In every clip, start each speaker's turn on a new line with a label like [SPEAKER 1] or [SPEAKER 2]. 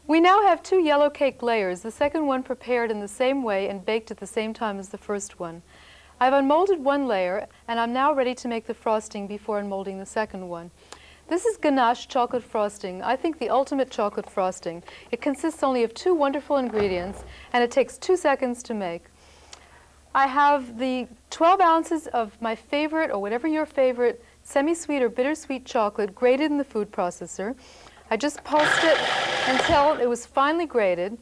[SPEAKER 1] We now have two yellow cake layers, the second one prepared in the same way and baked at the same time as the first one. I've unmolded one layer, and I'm now ready to make the frosting before unmolding the second one. This is Ganache chocolate frosting. I think the ultimate chocolate frosting. It consists only of two wonderful ingredients, and it takes 2 seconds to make. I have the 12 ounces of my favorite, or whatever your favorite, semi-sweet or bittersweet chocolate grated in the food processor. I just pulsed it until it was finely grated.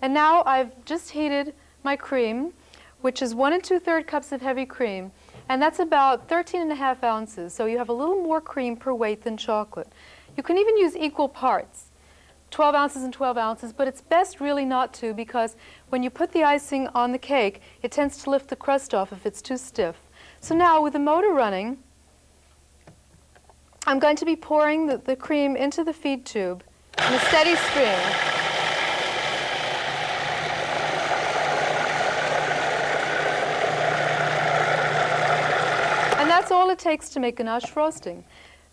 [SPEAKER 1] And now I've just heated my cream, which is 1 2/3 cups of heavy cream. And that's about 13.5 ounces. So you have a little more cream per weight than chocolate. You can even use equal parts, 12 ounces and 12 ounces, but it's best really not to, because when you put the icing on the cake, it tends to lift the crust off if it's too stiff. So now with the motor running, I'm going to be pouring the cream into the feed tube in a steady stream. And that's all it takes to make ganache frosting.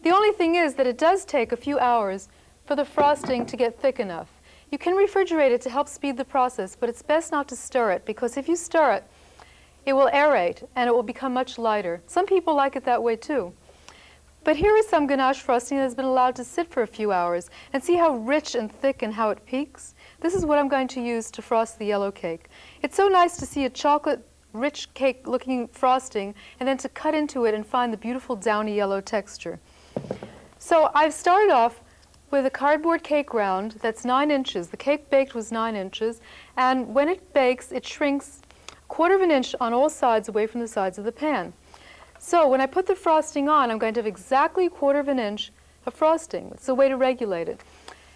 [SPEAKER 1] The only thing is that it does take a few hours for the frosting to get thick enough. You can refrigerate it to help speed the process, but it's best not to stir it, because if you stir it, it will aerate and it will become much lighter. Some people like it that way too. But here is some ganache frosting that has been allowed to sit for a few hours, and see how rich and thick and how it peaks? This is what I'm going to use to frost the yellow cake. It's so nice to see a chocolate rich cake looking frosting and then to cut into it and find the beautiful downy yellow texture. So I've started off with a cardboard cake round that's 9 inches. The cake baked was 9 inches, and when it bakes it shrinks 1/4 of an inch on all sides away from the sides of the pan. So when I put the frosting on, I'm going to have exactly 1/4 of an inch of frosting. It's a way to regulate it.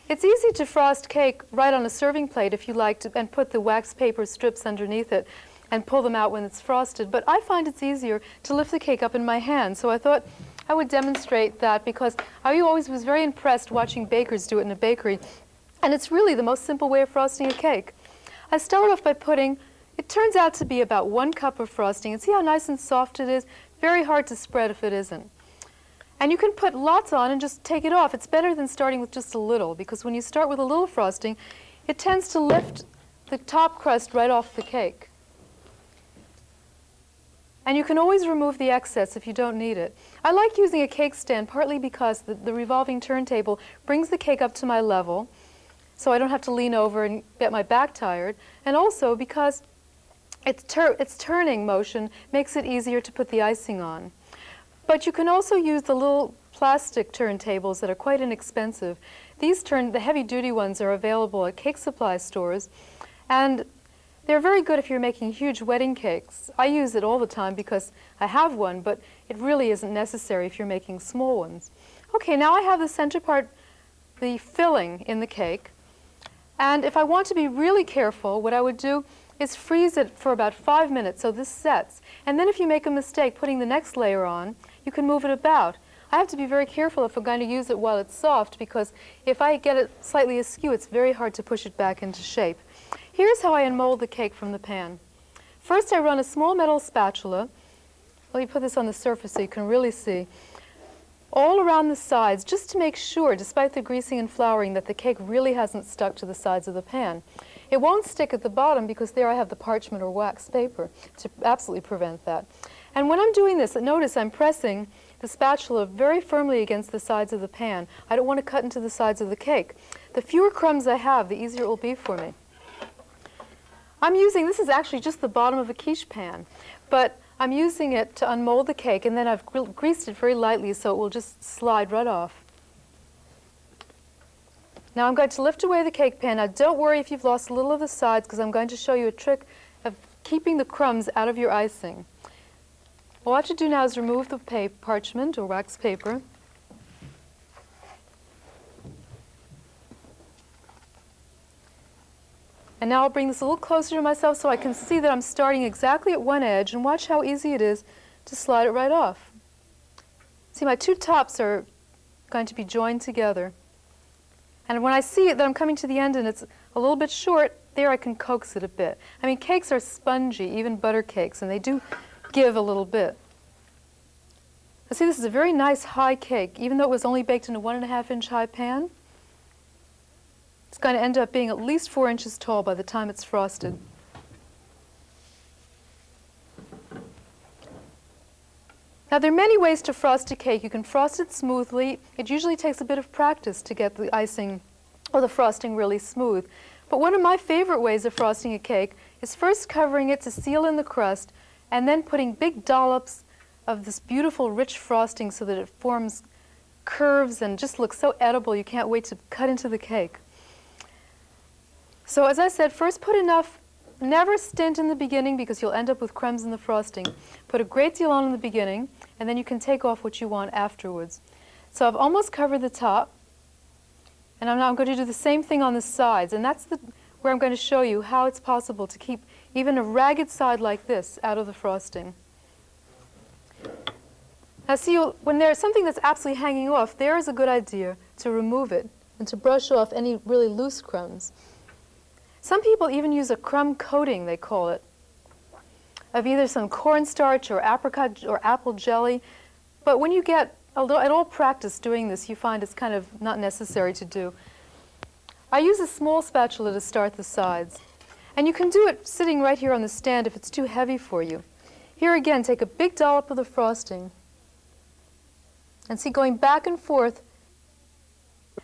[SPEAKER 1] It's easy to frost cake right on a serving plate if you like to, and put the wax paper strips underneath it and pull them out when it's frosted. But I find it's easier to lift the cake up in my hand. So I thought I would demonstrate that, because I always was very impressed watching bakers do it in a bakery. And it's really the most simple way of frosting a cake. I start off by putting, it turns out to be about 1 cup of frosting. And see how nice and soft it is? Very hard to spread if it isn't. And you can put lots on and just take it off. It's better than starting with just a little, because when you start with a little frosting, it tends to lift the top crust right off the cake. And you can always remove the excess if you don't need it. I like using a cake stand partly because the revolving turntable brings the cake up to my level, so I don't have to lean over and get my back tired, and also because its turning motion makes it easier to put the icing on. But you can also use the little plastic turntables that are quite inexpensive. The heavy-duty ones are available at cake supply stores, and they're very good if you're making huge wedding cakes. I use it all the time because I have one, but it really isn't necessary if you're making small ones. Okay, now I have the center part, the filling in the cake, and if I want to be really careful, what I would do is freeze it for about 5 minutes so this sets. And then if you make a mistake putting the next layer on, you can move it about. I have to be very careful if I'm going to use it while it's soft, because if I get it slightly askew, it's very hard to push it back into shape. Here's how I unmold the cake from the pan. First, I run a small metal spatula. Let me put this on the surface so you can really see. All around the sides, just to make sure, despite the greasing and flouring, that the cake really hasn't stuck to the sides of the pan. It won't stick at the bottom because there I have the parchment or wax paper to absolutely prevent that. And when I'm doing this, notice I'm pressing the spatula very firmly against the sides of the pan. I don't want to cut into the sides of the cake. The fewer crumbs I have, the easier it will be for me. This is actually just the bottom of a quiche pan, but I'm using it to unmold the cake, and then I've greased it very lightly so it will just slide right off. Now I'm going to lift away the cake pan. Now don't worry if you've lost a little of the sides, because I'm going to show you a trick of keeping the crumbs out of your icing. All I have to do now is remove the parchment or wax paper. And now I'll bring this a little closer to myself so I can see that I'm starting exactly at one edge, and watch how easy it is to slide it right off. See, my two tops are going to be joined together. And when I see that I'm coming to the end and it's a little bit short, there I can coax it a bit. I mean, cakes are spongy, even butter cakes, and they do give a little bit. Now see, this is a very nice high cake, even though it was only baked in a 1.5 inch high pan. It's going to end up being at least 4 inches tall by the time it's frosted. Now, there are many ways to frost a cake. You can frost it smoothly. It usually takes a bit of practice to get the icing or the frosting really smooth. But one of my favorite ways of frosting a cake is first covering it to seal in the crust and then putting big dollops of this beautiful rich frosting so that it forms curves and just looks so edible you can't wait to cut into the cake. So as I said, first put enough. Never stint in the beginning because you'll end up with crumbs in the frosting. Put a great deal on in the beginning, and then you can take off what you want afterwards. So I've almost covered the top, and I'm going to do the same thing on the sides, and that's where I'm going to show you how it's possible to keep even a ragged side like this out of the frosting. Now see, when there's something that's absolutely hanging off, there is a good idea to remove it and to brush off any really loose crumbs. Some people even use a crumb coating, they call it, of either some cornstarch or apricot or apple jelly. But when you get at all practice doing this, you find it's kind of not necessary to do. I use a small spatula to start the sides. And you can do it sitting right here on the stand if it's too heavy for you. Here again, take a big dollop of the frosting. And see, going back and forth,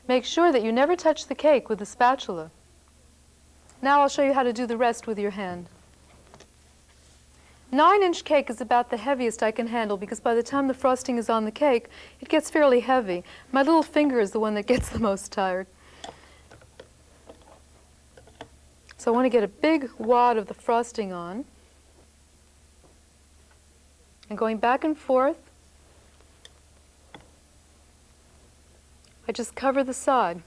[SPEAKER 1] make sure that you never touch the cake with the spatula. Now I'll show you how to do the rest with your hand. 9-inch cake is about the heaviest I can handle because by the time the frosting is on the cake, it gets fairly heavy. My little finger is the one that gets the most tired. So I want to get a big wad of the frosting on. And going back and forth, I just cover the side.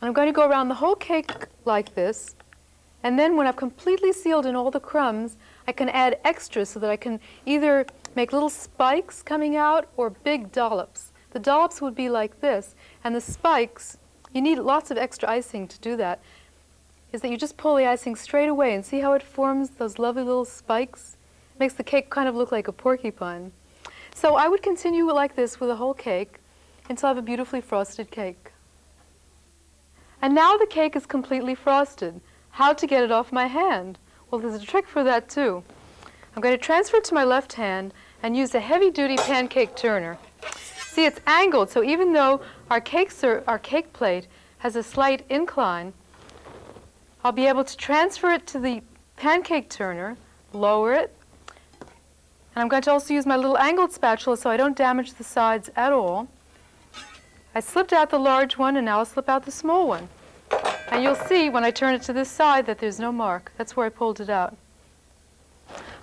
[SPEAKER 1] And I'm going to go around the whole cake like this, and then when I've completely sealed in all the crumbs, I can add extras so that I can either make little spikes coming out or big dollops. The dollops would be like this, and the spikes, you need lots of extra icing to do that, is that you just pull the icing straight away and see how it forms those lovely little spikes? It makes the cake kind of look like a porcupine. So I would continue like this with the whole cake until I have a beautifully frosted cake. And now the cake is completely frosted. How to get it off my hand? Well, there's a trick for that too. I'm going to transfer it to my left hand and use a heavy-duty pancake turner. See, it's angled, so even though our cake plate has a slight incline, I'll be able to transfer it to the pancake turner, lower it, and I'm going to also use my little angled spatula so I don't damage the sides at all. I slipped out the large one, and now I'll slip out the small one. And you'll see when I turn it to this side that there's no mark. That's where I pulled it out.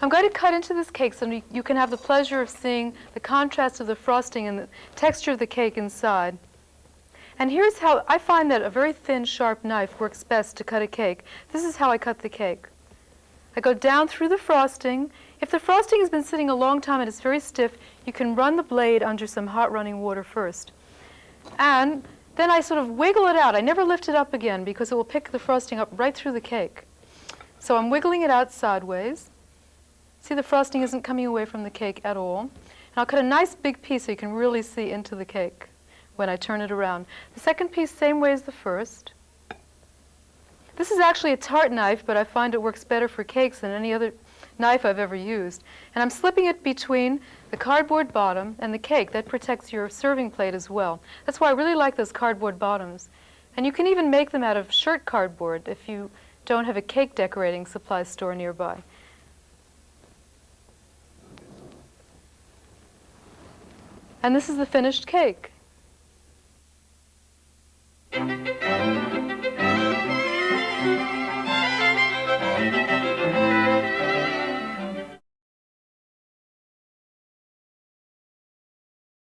[SPEAKER 1] I'm going to cut into this cake so you can have the pleasure of seeing the contrast of the frosting and the texture of the cake inside. And here's how I find that a very thin, sharp knife works best to cut a cake. This is how I cut the cake. I go down through the frosting. If the frosting has been sitting a long time and it's very stiff, you can run the blade under some hot running water first. And then I sort of wiggle it out. I never lift it up again because it will pick the frosting up right through the cake. So I'm wiggling it out sideways. See, the frosting isn't coming away from the cake at all. And I'll cut a nice big piece so you can really see into the cake when I turn it around. The second piece, same way as the first. This is actually a tart knife, but I find it works better for cakes than any other knife I've ever used. And I'm slipping it between the cardboard bottom and the cake. That protects your serving plate as well. That's why I really like those cardboard bottoms. And you can even make them out of shirt cardboard if you don't have a cake decorating supply store nearby. And this is the finished cake.